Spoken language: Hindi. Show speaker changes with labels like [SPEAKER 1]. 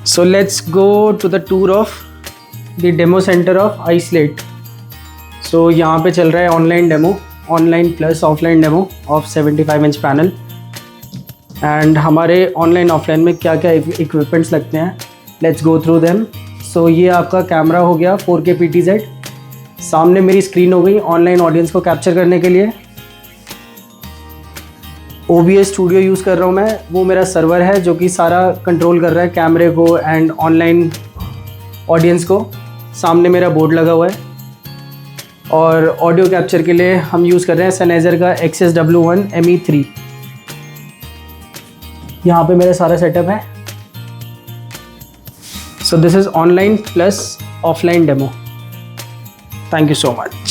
[SPEAKER 1] So let's go to the tour of the demo center of iSlate. So यहाँ पे चल रहा है online demo, online plus offline demo of 75 inch panel. And हमारे ऑनलाइन ऑफलाइन में क्या क्या इक्विपमेंट्स लगते हैं, लेट्स गो थ्रू देम। सो ये आपका कैमरा हो गया 4K PTZ। सामने मेरी स्क्रीन हो गई ऑनलाइन ऑडियंस को कैप्चर करने के लिए। OBS स्टूडियो यूज़ कर रहा हूँ मैं, वो मेरा सर्वर है जो कि सारा कंट्रोल कर रहा है कैमरे को एंड ऑनलाइन ऑडियंस को। सामने मेरा बोर्ड लगा हुआ है। और ऑडियो कैप्चर के लिए हम यूज़ कर रहे हैं सनेजर का XSW1 ME3। यहाँ पे मेरा सारा सेटअप है। So this is online plus offline demo. Thank you so much.